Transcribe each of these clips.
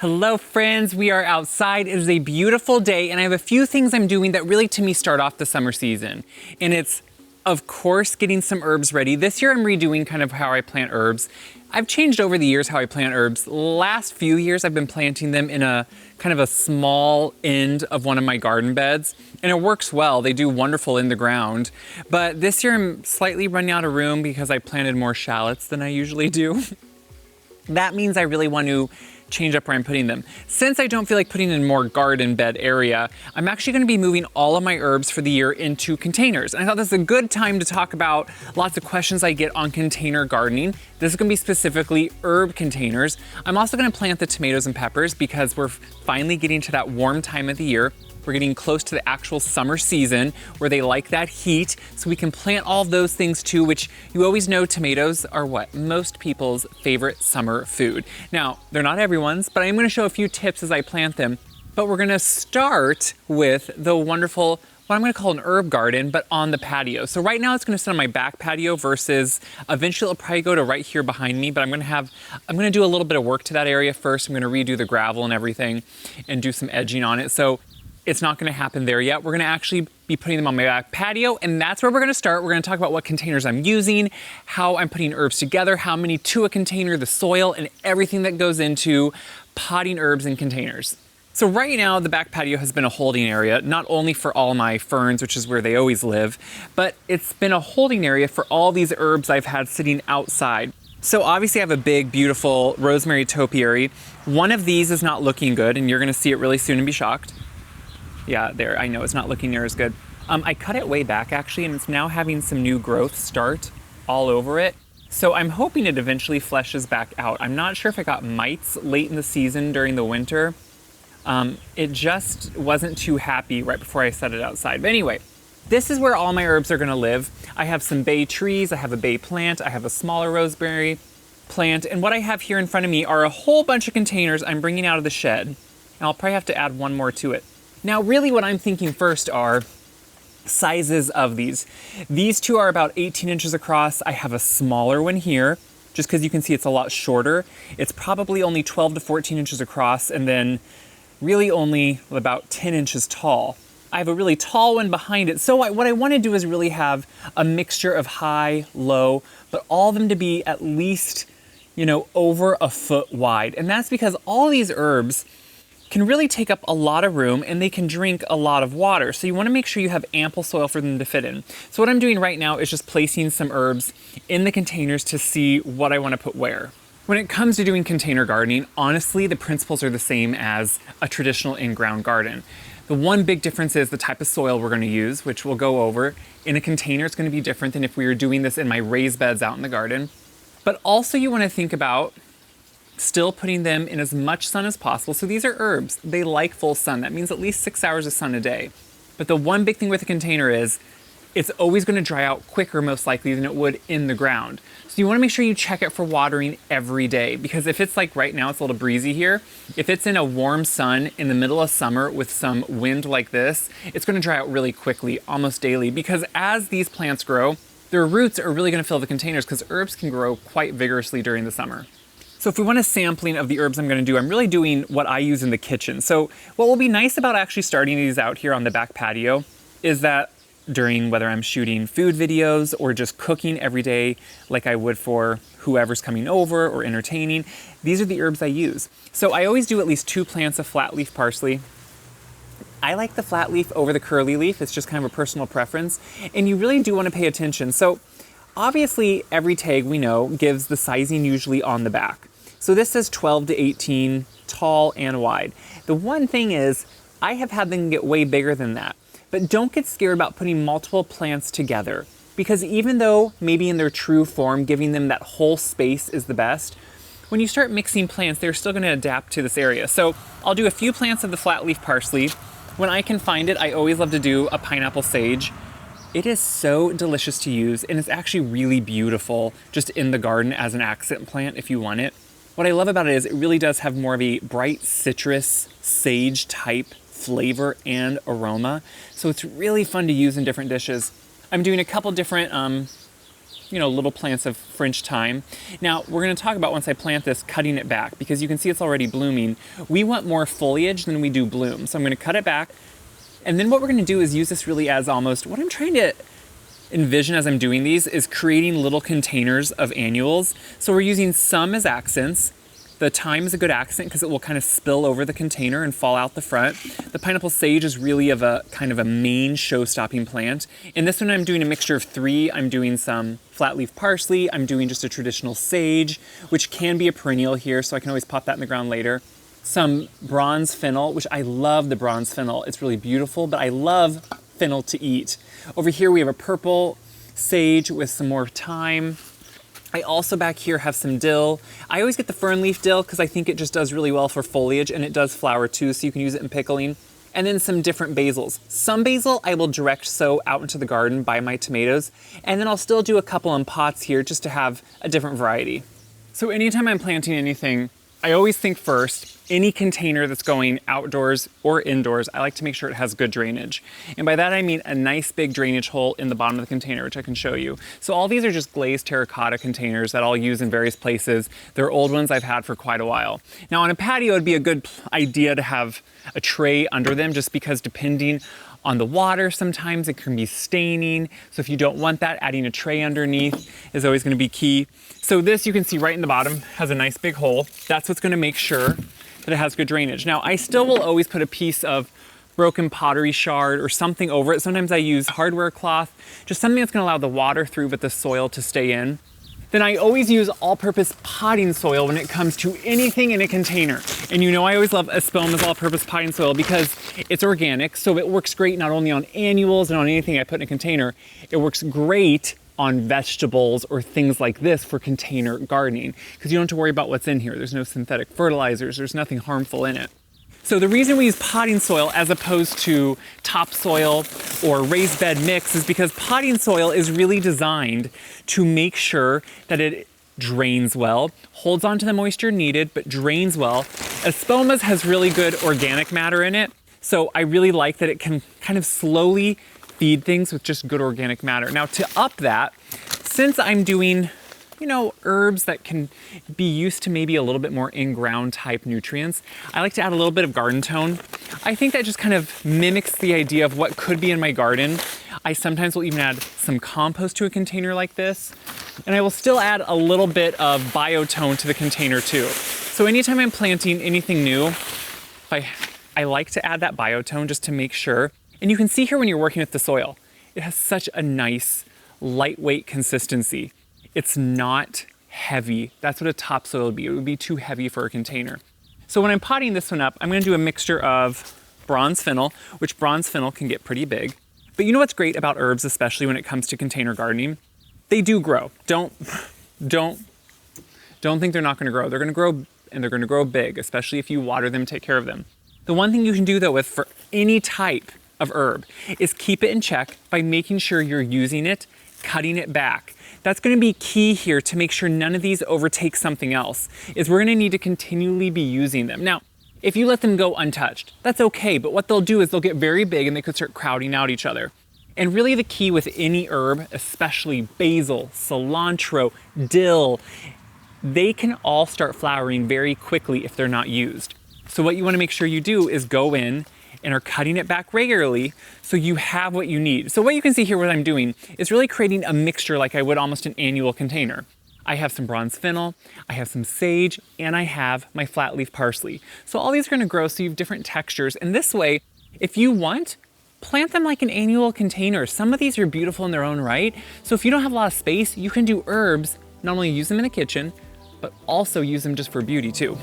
Hello friends, we are outside. It is a beautiful day and I have a few things I'm doing that really to me start off the summer season. And it's, of course, getting some herbs ready. This year I'm redoing kind of how I plant herbs. I've changed over the years how I plant herbs. Last few years I've been planting them in a kind of a small end of one of my garden beds. And it works well, they do wonderful in the ground. But this year I'm slightly running out of room because I planted more shallots than I usually do. That means I really want to change up where I'm putting them. Since I don't feel like putting in more garden bed area, I'm actually gonna be moving all of my herbs for the year into containers. And I thought this is a good time to talk about lots of questions I get on container gardening. This is gonna be specifically herb containers. I'm also gonna plant the tomatoes and peppers because we're finally getting to that warm time of the year. We're getting close to the actual summer season where they like that heat, so we can plant all of those things too, which you always know tomatoes are what? Most people's favorite summer food. Now, they're not everyone's, but I'm gonna show a few tips as I plant them. But we're gonna start with the wonderful, what I'm gonna call an herb garden, but on the patio. So right now it's gonna sit on my back patio versus eventually it'll probably go to right here behind me, but I'm gonna do a little bit of work to that area first. I'm gonna redo the gravel and everything and do some edging on it. So it's not gonna happen there yet. We're gonna actually be putting them on my back patio, and that's where we're gonna start. We're gonna talk about what containers I'm using, how I'm putting herbs together, how many to a container, the soil, and everything that goes into potting herbs in containers. So right now, the back patio has been a holding area, not only for all my ferns, which is where they always live, but it's been a holding area for all these herbs I've had sitting outside. So obviously I have a big, beautiful rosemary topiary. One of these is not looking good, and you're gonna see it really soon and be shocked. Yeah, there, I know it's not looking near as good. I cut it way back actually, and it's now having some new growth start all over it. So I'm hoping it eventually fleshes back out. I'm not sure if it got mites late in the season during the winter. It just wasn't too happy right before I set it outside. But anyway, this is where all my herbs are gonna live. I have some bay trees, I have a bay plant, I have a smaller rosemary plant, and what I have here in front of me are a whole bunch of containers I'm bringing out of the shed. And I'll probably have to add one more to it. Now, really what I'm thinking first are sizes of these. These two are about 18 inches across. I have a smaller one here, just because you can see it's a lot shorter. It's probably only 12 to 14 inches across, and then really only about 10 inches tall. I have a really tall one behind it. So what I want to do is really have a mixture of high, low, but all of them to be at least, over a foot wide. And that's because all these herbs can really take up a lot of room and they can drink a lot of water. So you want to make sure you have ample soil for them to fit in. So what I'm doing right now is just placing some herbs in the containers to see what I want to put where. When it comes to doing container gardening, honestly, the principles are the same as a traditional in-ground garden. The one big difference is the type of soil we're going to use, which we'll go over. In a container, it's going to be different than if we were doing this in my raised beds out in the garden. But also you want to think about still putting them in as much sun as possible. So these are herbs. They like full sun. That means at least 6 hours of sun a day. But the one big thing with a container is it's always going to dry out quicker, most likely, than it would in the ground. So you want to make sure you check it for watering every day, because if it's like right now, it's a little breezy here. If it's in a warm sun in the middle of summer with some wind like this, it's going to dry out really quickly, almost daily, because as these plants grow, their roots are really going to fill the containers because herbs can grow quite vigorously during the summer. So if we want a sampling of the herbs I'm gonna do, I'm really doing what I use in the kitchen. So what will be nice about actually starting these out here on the back patio is that during whether I'm shooting food videos or just cooking every day like I would for whoever's coming over or entertaining, these are the herbs I use. So I always do at least 2 plants of flat leaf parsley. I like the flat leaf over the curly leaf. It's just kind of a personal preference. And you really do wanna pay attention. So obviously every tag we know gives the sizing usually on the back. So this says 12 to 18, tall and wide. The one thing is, I have had them get way bigger than that. But don't get scared about putting multiple plants together, because even though maybe in their true form, giving them that whole space is the best, when you start mixing plants, they're still gonna adapt to this area. So I'll do a few plants of the flat leaf parsley. When I can find it, I always love to do a pineapple sage. It is so delicious to use, and it's actually really beautiful just in the garden as an accent plant if you want it. What I love about it is it really does have more of a bright citrus, sage type flavor and aroma. So it's really fun to use in different dishes. I'm doing a couple different little plants of French thyme. Now, we're gonna talk about once I plant this, cutting it back, because you can see it's already blooming. We want more foliage than we do bloom. So I'm gonna cut it back. And then what we're gonna do is use this really as almost, what I'm trying to envision as I'm doing these is creating little containers of annuals. So we're using some as accents. The thyme is a good accent because it will kind of spill over the container and fall out the front. The pineapple sage is really of a kind of a main show-stopping plant. In this one, I'm doing a mixture of 3. I'm doing some flat leaf parsley. I'm doing just a traditional sage, which can be a perennial here, so I can always pop that in the ground later. Some bronze fennel, which I love the bronze fennel. It's really beautiful, but I love fennel to eat. Over here, we have a purple sage with some more thyme. I also back here have some dill. I always get the fern leaf dill because I think it just does really well for foliage, and it does flower too, so you can use it in pickling. And then some different basils. Some basil I will direct sow out into the garden by my tomatoes, and then I'll still do a couple in pots here just to have a different variety. So anytime I'm planting anything, I always think first, any container that's going outdoors or indoors, I like to make sure it has good drainage. And by that I mean a nice big drainage hole in the bottom of the container, which I can show you. So all these are just glazed terracotta containers that I'll use in various places. They're old ones I've had for quite a while. Now on a patio, it'd be a good idea to have a tray under them, just because depending on the water, sometimes it can be staining. So if you don't want that, adding a tray underneath is always gonna be key. So this, you can see right in the bottom, has a nice big hole. That's what's gonna make sure that it has good drainage. Now, I still will always put a piece of broken pottery shard or something over it. Sometimes I use hardware cloth, just something that's gonna allow the water through but the soil to stay in. Then I always use all-purpose potting soil when it comes to anything in a container. And I always love Espoma's all-purpose potting soil because it's organic, so it works great not only on annuals and on anything I put in a container, it works great on vegetables or things like this for container gardening, because you don't have to worry about what's in here. There's no synthetic fertilizers, there's nothing harmful in it. So the reason we use potting soil as opposed to topsoil or raised bed mix is because potting soil is really designed to make sure that it drains well, holds on to the moisture needed, but drains well. Espoma's has really good organic matter in it, so I really like that it can kind of slowly feed things with just good organic matter. Now to up that, since I'm doing herbs that can be used to maybe a little bit more in-ground type nutrients, I like to add a little bit of garden-tone. I think that just kind of mimics the idea of what could be in my garden. I sometimes will even add some compost to a container like this, and I will still add a little bit of biotone to the container too. So anytime I'm planting anything new, I like to add that biotone just to make sure. And you can see here when you're working with the soil, it has such a nice, lightweight consistency. It's not heavy. That's what a topsoil would be. It would be too heavy for a container. So when I'm potting this one up, I'm gonna do a mixture of bronze fennel, which bronze fennel can get pretty big. But you know what's great about herbs, especially when it comes to container gardening? They do grow. Don't think they're not gonna grow. They're gonna grow, and they're gonna grow big, especially if you water them, take care of them. The one thing you can do though for any type of herb is keep it in check by making sure you're using it, cutting it back. That's gonna be key here to make sure none of these overtake something else, is we're gonna need to continually be using them. Now, if you let them go untouched, that's okay, but what they'll do is they'll get very big and they could start crowding out each other. And really the key with any herb, especially basil, cilantro, dill, they can all start flowering very quickly if they're not used. So what you wanna make sure you do is go in and are cutting it back regularly so you have what you need. So what you can see here, what I'm doing is really creating a mixture like I would almost an annual container. I have some bronze fennel, I have some sage, and I have my flat leaf parsley. So all these are gonna grow so you have different textures. And this way, if you want, plant them like an annual container. Some of these are beautiful in their own right. So if you don't have a lot of space, you can do herbs, not only use them in the kitchen, but also use them just for beauty too.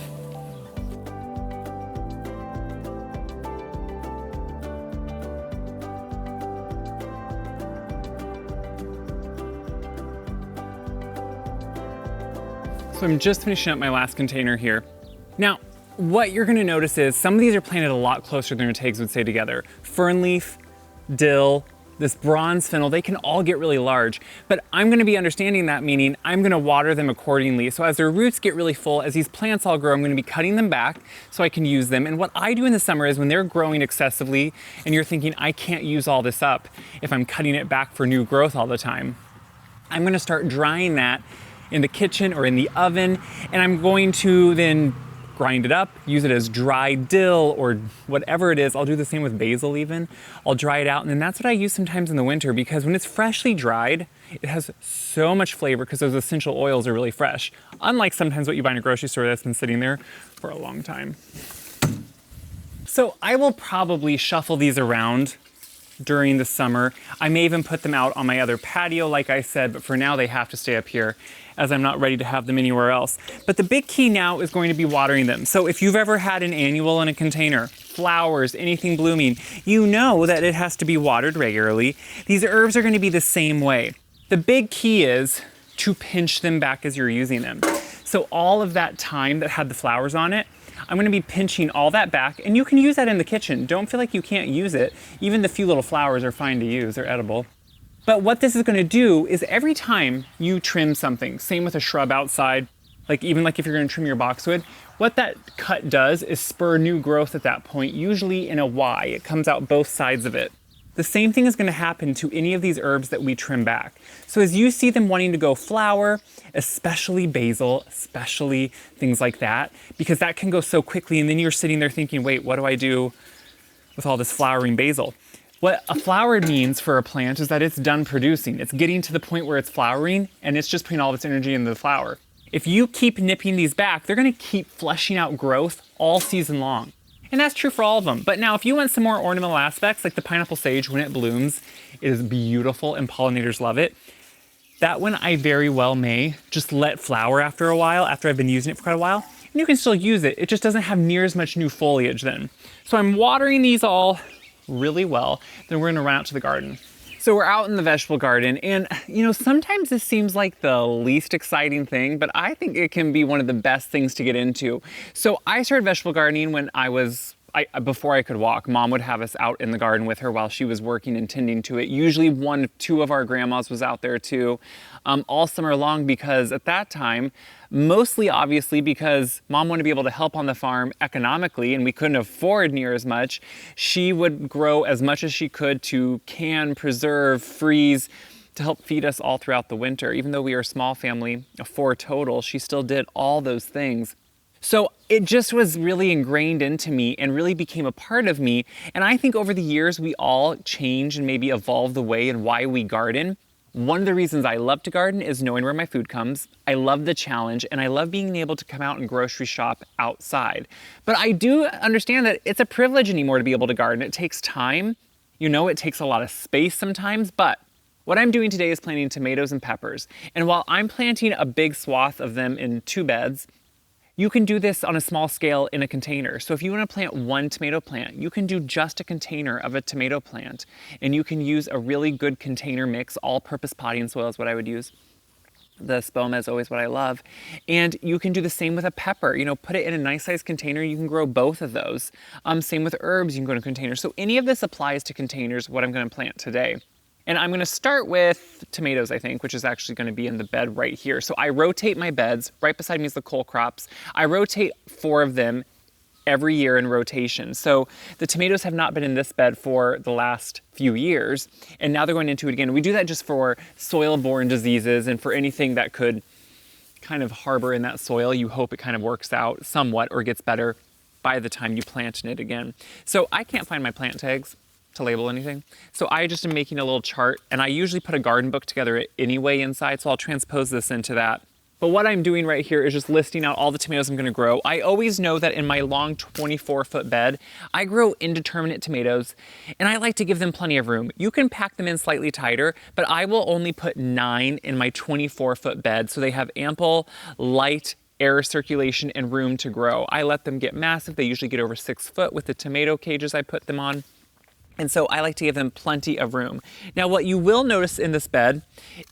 So I'm just finishing up my last container here. Now, what you're gonna notice is some of these are planted a lot closer than your tags would say together. Fern leaf, dill, this bronze fennel, they can all get really large, but I'm gonna be understanding that, meaning I'm gonna water them accordingly. So as their roots get really full, as these plants all grow, I'm gonna be cutting them back so I can use them. And what I do in the summer is when they're growing excessively and you're thinking, I can't use all this up if I'm cutting it back for new growth all the time, I'm gonna start drying that in the kitchen or in the oven, and I'm going to then grind it up, use it as dry dill or whatever it is. I'll do the same with basil even. I'll dry it out, and then that's what I use sometimes in the winter, because when it's freshly dried, it has so much flavor because those essential oils are really fresh. Unlike sometimes what you buy in a grocery store that's been sitting there for a long time. So I will probably shuffle these around during the summer. I may even put them out on my other patio, like I said, but for now they have to stay up here as I'm not ready to have them anywhere else. But the big key now is going to be watering them. So if you've ever had an annual in a container, flowers, anything blooming, you know that it has to be watered regularly. These herbs are going to be the same way. The big key is to pinch them back as you're using them. So all of that thyme that had the flowers on it, I'm gonna be pinching all that back, and you can use that in the kitchen. Don't feel like you can't use it. Even the few little flowers are fine to use, they're edible. But what this is gonna do is every time you trim something, same with a shrub outside, like even like if you're gonna trim your boxwood, what that cut does is spur new growth at that point, usually in a Y. It comes out both sides of it. The same thing is going to happen to any of these herbs that we trim back. So as you see them wanting to go flower, especially basil, especially things like that, because that can go so quickly, and then you're sitting there thinking, wait, what do I do with all this flowering basil? What a flower means for a plant is that it's done producing. It's getting to the point where it's flowering, and it's just putting all of its energy into the flower. If you keep nipping these back, they're going to keep fleshing out growth all season long. And that's true for all of them. But now if you want some more ornamental aspects, like the pineapple sage, when it blooms, it is beautiful and pollinators love it. That one I very well may just let flower after a while, after I've been using it for quite a while. And you can still use it, it just doesn't have near as much new foliage then. So I'm watering these all really well, then we're gonna run out to the garden. So we're out in the vegetable garden, and you know, sometimes this seems like the least exciting thing, but I think it can be one of the best things to get into. So I started vegetable gardening when before I could walk. Mom would have us out in the garden with her while she was working and tending to it. Usually two of our grandmas was out there too, all summer long, because at that time, mostly obviously because Mom wanted to be able to help on the farm economically and we couldn't afford near as much, she would grow as much as she could to can, preserve, freeze, to help feed us all throughout the winter. Even though we are a small family of 4 total, she still did all those things. So it just was really ingrained into me and really became a part of me. And I think over the years, we all change and maybe evolve the way and why we garden. One of the reasons I love to garden is knowing where my food comes. I love the challenge, and I love being able to come out and grocery shop outside. But I do understand that it's a privilege anymore to be able to garden. It takes time. You know, it takes a lot of space sometimes, but what I'm doing today is planting tomatoes and peppers. And while I'm planting a big swath of them in 2 beds, you can do this on a small scale in a container. So if you want to plant 1 tomato plant, you can do just a container of a tomato plant. And you can use a really good container mix. All-purpose potting soil is what I would use. The Espoma is always what I love. And you can do the same with a pepper. You know, put it in a nice sized container. You can grow both of those. Same with herbs, you can go to containers. So any of this applies to containers, what I'm going to plant today. And I'm gonna start with tomatoes, I think, which is actually gonna be in the bed right here. So I rotate my beds. Right beside me is the cole crops. I rotate 4 of them every year in rotation. So the tomatoes have not been in this bed for the last few years, and now they're going into it again. We do that just for soil-borne diseases and for anything that could kind of harbor in that soil. You hope it kind of works out somewhat or gets better by the time you plant in it again. So I can't find my plant tags to label anything. So I just am making a little chart, and I usually put a garden book together anyway inside, so I'll transpose this into that. But what I'm doing right here is just listing out all the tomatoes I'm gonna grow. I always know that in my long 24-foot bed, I grow indeterminate tomatoes, and I like to give them plenty of room. You can pack them in slightly tighter, but I will only put 9 in my 24-foot bed, so they have ample light air circulation and room to grow. I let them get massive. They usually get over 6 foot with the tomato cages I put them on. And so I like to give them plenty of room. Now, what you will notice in this bed,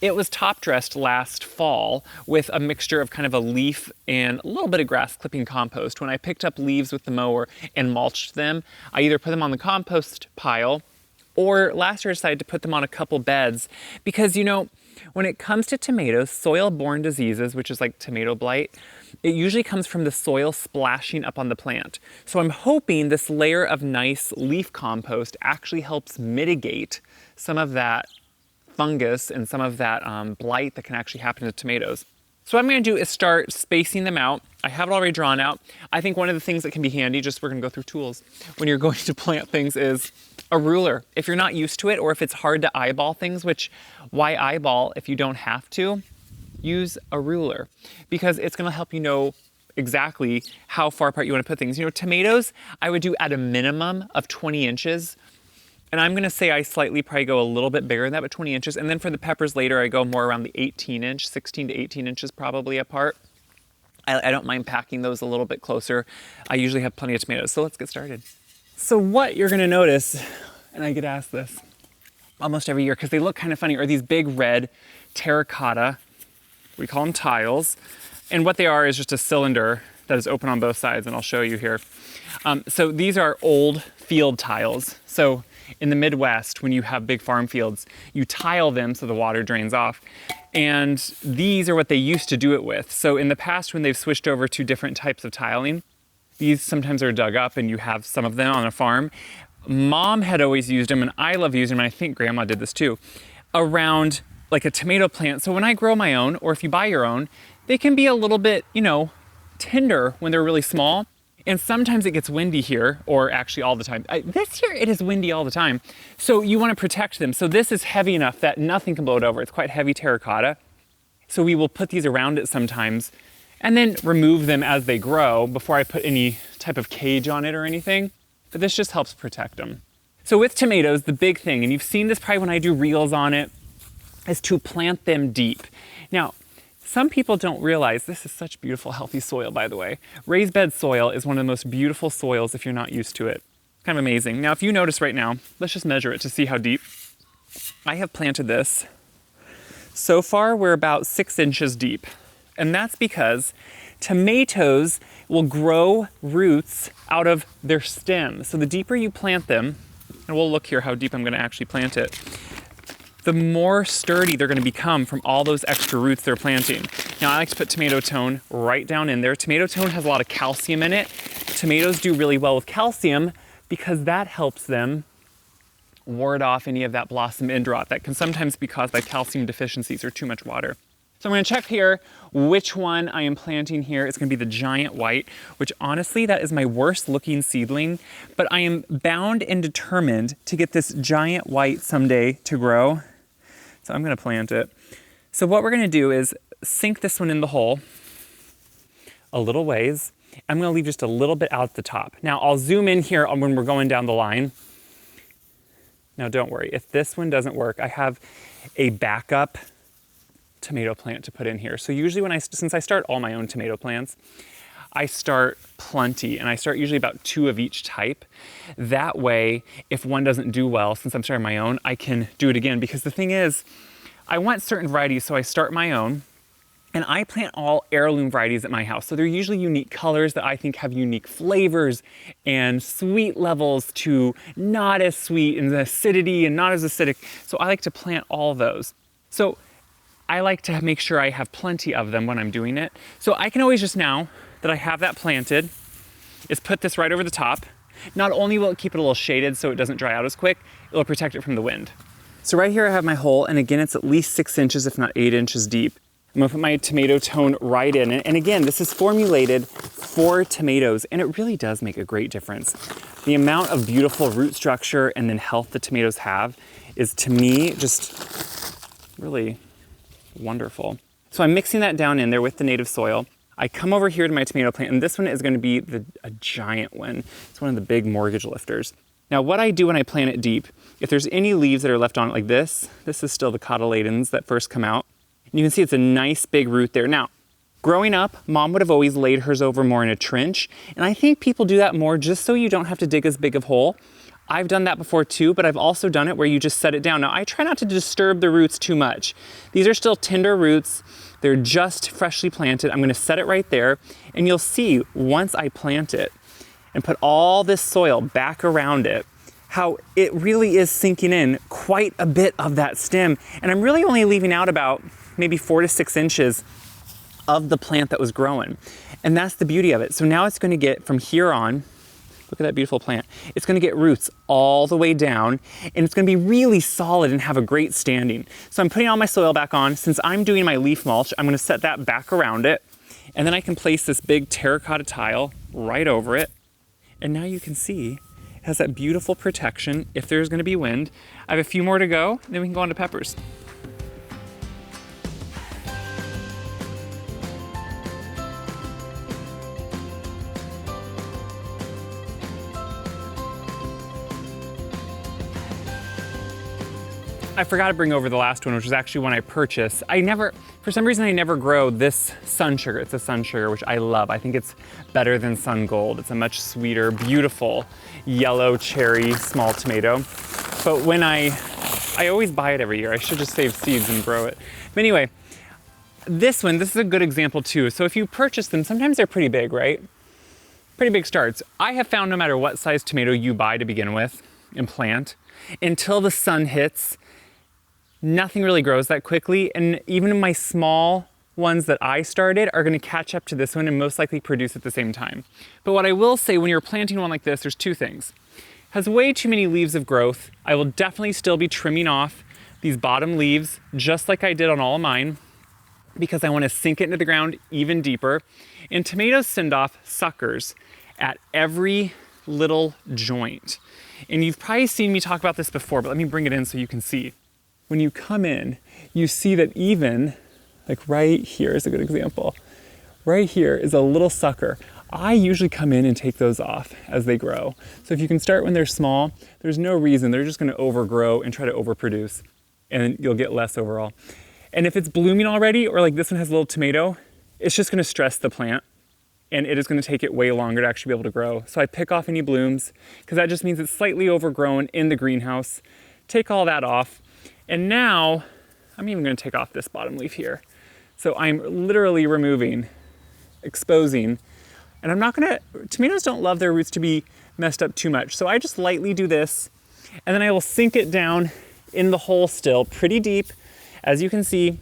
it was top dressed last fall with a mixture of kind of a leaf and a little bit of grass clipping compost. When I picked up leaves with the mower and mulched them, I either put them on the compost pile or last year I decided to put them on a couple beds because, you know, when it comes to tomatoes, soil-borne diseases, which is like tomato blight, it usually comes from the soil splashing up on the plant. So I'm hoping this layer of nice leaf compost actually helps mitigate some of that fungus and some of that blight that can actually happen to tomatoes. So what I'm gonna do is start spacing them out. I have it already drawn out. I think one of the things that can be handy, just we're gonna go through tools, when you're going to plant things is a ruler. If you're not used to it, or if it's hard to eyeball things, which why eyeball if you don't have to? Use a ruler, because it's gonna help you know exactly how far apart you wanna put things. You know, tomatoes, I would do at a minimum of 20 inches. And I'm gonna say I slightly probably go a little bit bigger than that, but 20 inches. And then for the peppers later, I go more around the 18 inch, 16 to 18 inches probably apart. I don't mind packing those a little bit closer. I usually have plenty of tomatoes, so let's get started. So what you're gonna notice, and I get asked this almost every year because they look kind of funny, are these big red terracotta, we call them tiles. And what they are is just a cylinder that is open on both sides, and I'll show you here. So these are old field tiles. So in the Midwest, when you have big farm fields, you tile them so the water drains off. And these are what they used to do it with. So in the past, when they've switched over to different types of tiling, these sometimes are dug up and you have some of them on a farm. Mom had always used them, and I love using them, and I think Grandma did this too, around like a tomato plant. So when I grow my own, or if you buy your own, they can be a little bit, you know, tender when they're really small. And sometimes it gets windy here, or actually all the time. This year it is windy all the time. So you want to protect them. So this is heavy enough that nothing can blow it over. It's quite heavy terracotta. So we will put these around it sometimes and then remove them as they grow before I put any type of cage on it or anything. But this just helps protect them. So with tomatoes, the big thing, and you've seen this probably when I do reels on it, is to plant them deep. Now, some people don't realize this is such beautiful, healthy soil, by the way. Raised bed soil is one of the most beautiful soils if you're not used to it. Kind of amazing. Now, if you notice right now, let's just measure it to see how deep. I have planted this. So far, we're about 6 inches deep. And that's because tomatoes will grow roots out of their stem. So the deeper you plant them, and we'll look here how deep I'm gonna actually plant it, the more sturdy they're gonna become from all those extra roots they're planting. Now I like to put tomato-tone right down in there. Tomato-tone has a lot of calcium in it. Tomatoes do really well with calcium because that helps them ward off any of that blossom end rot that can sometimes be caused by calcium deficiencies or too much water. So I'm gonna check here which one I am planting here. It's gonna be the giant white, which honestly, that is my worst looking seedling, but I am bound and determined to get this giant white someday to grow. So I'm gonna plant it. So what we're gonna do is sink this one in the hole a little ways. I'm gonna leave just a little bit out at the top. Now I'll zoom in here when we're going down the line. Now don't worry, if this one doesn't work, I have a backup tomato plant to put in here. So usually since I start all my own tomato plants, I start plenty, and I start usually about 2 of each type. That way, if one doesn't do well, since I'm starting my own, I can do it again. Because the thing is, I want certain varieties, so I start my own, and I plant all heirloom varieties at my house. So they're usually unique colors that I think have unique flavors and sweet levels to not as sweet, and the acidity and not as acidic. So I like to plant all those. So I like to make sure I have plenty of them when I'm doing it. So I can always just, now that I have that planted, is put this right over the top. Not only will it keep it a little shaded so it doesn't dry out as quick, it'll protect it from the wind. So right here I have my hole, and again, it's at least 6 inches, if not 8 inches deep. I'm gonna put my tomato-tone right in. And again, this is formulated for tomatoes, and it really does make a great difference. The amount of beautiful root structure and then health the tomatoes have is, to me, just really wonderful. So I'm mixing that down in there with the native soil. I come over here to my tomato plant, and this one is gonna be a giant one. It's one of the big mortgage lifters. Now what I do when I plant it deep, if there's any leaves that are left on it like this is still the cotyledons that first come out. And you can see it's a nice big root there. Now, growing up, Mom would have always laid hers over more in a trench, and I think people do that more just so you don't have to dig as big of a hole. I've done that before too, but I've also done it where you just set it down. Now, I try not to disturb the roots too much. These are still tender roots. They're just freshly planted. I'm gonna set it right there, and you'll see once I plant it and put all this soil back around it, how it really is sinking in quite a bit of that stem. And I'm really only leaving out about maybe 4 to 6 inches of the plant that was growing. And that's the beauty of it. So now it's gonna get, from here on, Look at that beautiful plant. It's gonna get roots all the way down, and it's gonna be really solid and have a great standing. So I'm putting all my soil back on. Since I'm doing my leaf mulch, I'm gonna set that back around it, and then I can place this big terracotta tile right over it. And now you can see it has that beautiful protection if there's gonna be wind. I have a few more to go, then we can go on to peppers. I forgot to bring over the last one, which is actually one I purchased. For some reason, I never grow this sun sugar. It's a sun sugar, which I love. I think it's better than sun gold. It's a much sweeter, beautiful, yellow cherry small tomato. But when I always buy it every year. I should just save seeds and grow it. But anyway, this is a good example too. So if you purchase them, sometimes they're pretty big, right? Pretty big starts. I have found no matter what size tomato you buy to begin with and plant, until the sun hits, nothing really grows that quickly, and even my small ones that I started are gonna catch up to this one and most likely produce at the same time. But what I will say, when you're planting one like this, there's two things. It has way too many leaves of growth. I will definitely still be trimming off these bottom leaves, just like I did on all of mine, because I wanna sink it into the ground even deeper. And tomatoes send off suckers at every little joint. And you've probably seen me talk about this before, but let me bring it in so you can see. When you come in, you see that even, like right here is a good example. Right here is a little sucker. I usually come in and take those off as they grow. So if you can start when they're small, there's no reason. They're just gonna overgrow and try to overproduce, and you'll get less overall. And if it's blooming already, or like this one has a little tomato, it's just gonna stress the plant, and it is gonna take it way longer to actually be able to grow. So I pick off any blooms, because that just means it's slightly overgrown in the greenhouse. Take all that off. And now, I'm even gonna take off this bottom leaf here. So I'm literally removing, exposing, and tomatoes don't love their roots to be messed up too much. So I just lightly do this, and then I will sink it down in the hole still, pretty deep, as you can see,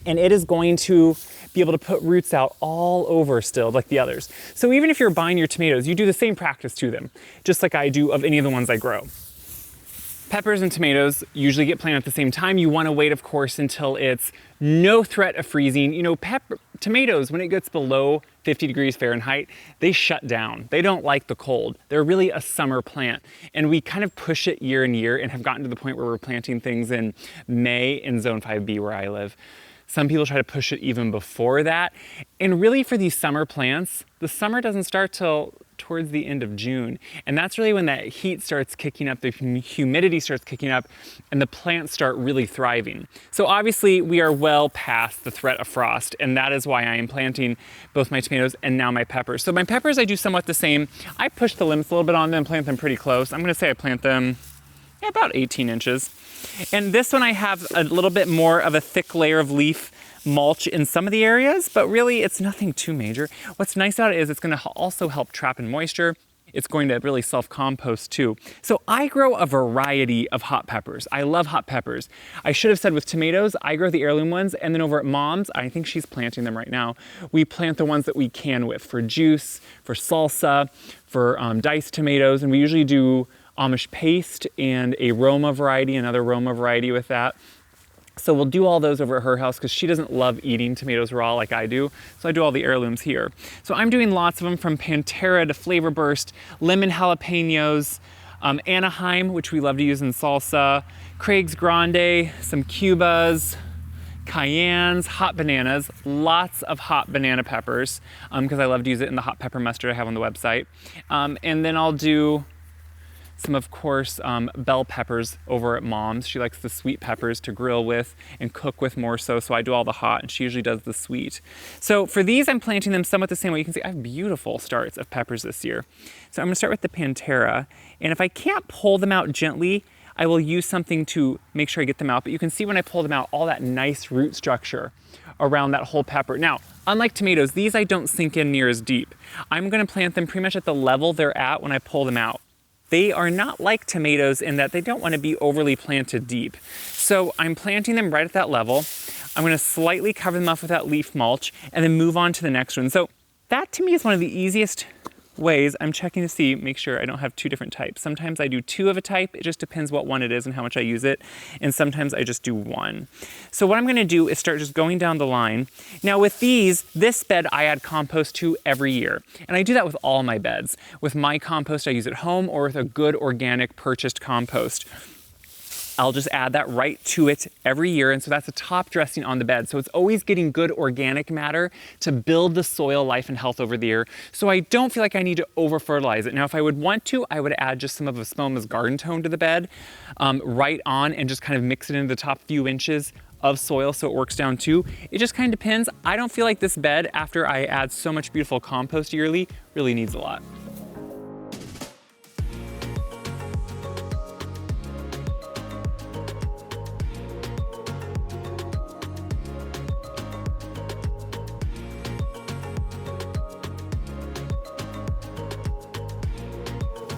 and it is going to be able to put roots out all over still, like the others. So even if you're buying your tomatoes, you do the same practice to them, just like I do of any of the ones I grow. Peppers and tomatoes usually get planted at the same time. You want to wait, of course, until it's no threat of freezing. You know, tomatoes, when it gets below 50 degrees Fahrenheit, they shut down. They don't like the cold. They're really a summer plant. And we kind of push it year and year and have gotten to the point where we're planting things in May in Zone 5B where I live. Some people try to push it even before that. And really for these summer plants, the summer doesn't start till towards the end of June. And that's really when that heat starts kicking up, the humidity starts kicking up, and the plants start really thriving. So obviously we are well past the threat of frost, and that is why I am planting both my tomatoes and now my peppers. So my peppers, I do somewhat the same. I push the limbs a little bit on them, plant them pretty close. I'm gonna say I plant them about 18 inches. And this one I have a little bit more of a thick layer of leaf mulch in some of the areas, but really it's nothing too major. What's nice about it is it's gonna also help trap in moisture. It's going to really self-compost too. So I grow a variety of hot peppers. I love hot peppers. I should have said with tomatoes, I grow the heirloom ones, and then over at Mom's, I think she's planting them right now, we plant the ones that we can with for juice, for salsa, for diced tomatoes, and we usually do Amish paste and a Roma variety, another Roma variety with that. So we'll do all those over at her house because she doesn't love eating tomatoes raw like I do. So I do all the heirlooms here. So I'm doing lots of them, from Pantera to Flavor Burst, lemon jalapenos, Anaheim, which we love to use in salsa, Craig's Grande, some Cubas, Cayennes, hot bananas, lots of hot banana peppers because I love to use it in the hot pepper mustard I have on the website. And then I'll do some, of course, bell peppers over at Mom's. She likes the sweet peppers to grill with and cook with more so I do all the hot, and she usually does the sweet. So for these, I'm planting them somewhat the same way. You can see I have beautiful starts of peppers this year. So I'm gonna start with the Pantera, and if I can't pull them out gently, I will use something to make sure I get them out. But you can see when I pull them out, all that nice root structure around that whole pepper. Now, unlike tomatoes, these I don't sink in near as deep. I'm gonna plant them pretty much at the level they're at when I pull them out. They are not like tomatoes in that they don't want to be overly planted deep. So I'm planting them right at that level. I'm going to slightly cover them up with that leaf mulch and then move on to the next one. So that to me is one of the easiest ways, I'm checking to see, make sure I don't have two different types. Sometimes I do two of a type, it just depends what one it is and how much I use it, and sometimes I just do one. So what I'm gonna do is start just going down the line. Now with these, this bed I add compost to every year, and I do that with all my beds. With my compost I use at home, or with a good organic purchased compost. I'll just add that right to it every year, and so that's a top dressing on the bed. So it's always getting good organic matter to build the soil life and health over the year, so I don't feel like I need to over fertilize it. Now if I would want to, I would add just some of Espoma's Garden-tone to the bed, right on, and just kind of mix it into the top few inches of soil so it works down too. It just kind of depends. I don't feel like this bed, after I add so much beautiful compost yearly, really needs a lot.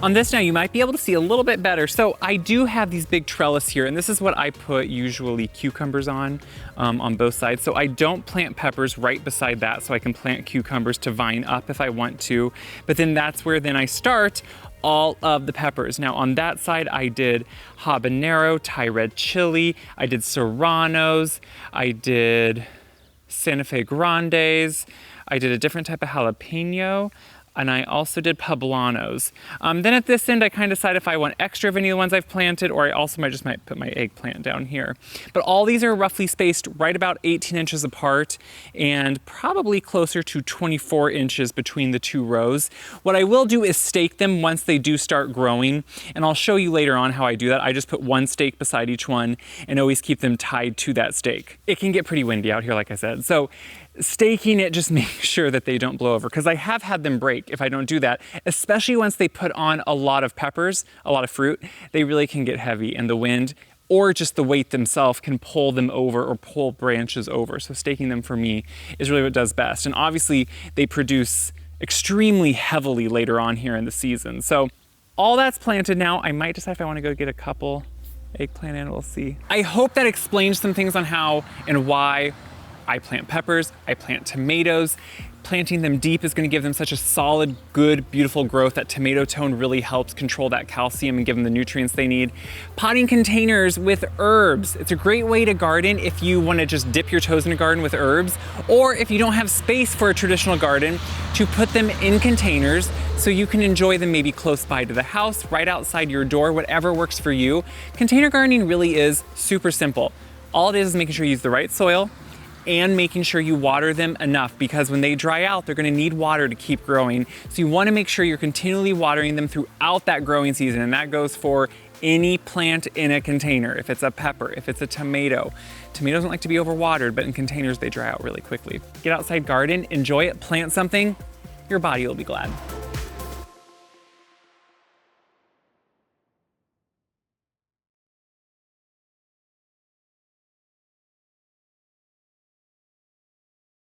On this now, you might be able to see a little bit better. So I do have these big trellis here, and this is what I put usually cucumbers on both sides. So I don't plant peppers right beside that, so I can plant cucumbers to vine up if I want to. But then that's where then I start all of the peppers. Now on that side, I did habanero, Thai red chili, I did serranos, I did Santa Fe grandes, I did a different type of jalapeno, and I also did poblanos. Then at this end, I kind of decide if I want extra of any of the ones I've planted, or I also might put my eggplant down here. But all these are roughly spaced right about 18 inches apart, and probably closer to 24 inches between the two rows. What I will do is stake them once they do start growing, and I'll show you later on how I do that. I just put one stake beside each one and always keep them tied to that stake. It can get pretty windy out here, like I said. So staking it just makes sure that they don't blow over, because I have had them break if I don't do that, especially once they put on a lot of peppers, a lot of fruit. They really can get heavy, and the wind or just the weight themselves can pull them over or pull branches over. So staking them for me is really what does best. And obviously they produce extremely heavily later on here in the season. So all that's planted now. I might decide if I want to go get a couple eggplant in, we'll see. I hope that explains some things on how and why I plant peppers, I plant tomatoes. Planting them deep is going to give them such a solid, good, beautiful growth. That tomato tone really helps control that calcium and give them the nutrients they need. Potting containers with herbs. It's a great way to garden if you want to just dip your toes in a garden with herbs, or if you don't have space for a traditional garden, to put them in containers so you can enjoy them maybe close by to the house, right outside your door, whatever works for you. Container gardening really is super simple. All it is making sure you use the right soil, and making sure you water them enough, because when they dry out, they're gonna need water to keep growing. So you wanna make sure you're continually watering them throughout that growing season, and that goes for any plant in a container. If it's a pepper, if it's a tomato. Tomatoes don't like to be overwatered, but in containers, they dry out really quickly. Get outside, garden, enjoy it, plant something, your body will be glad.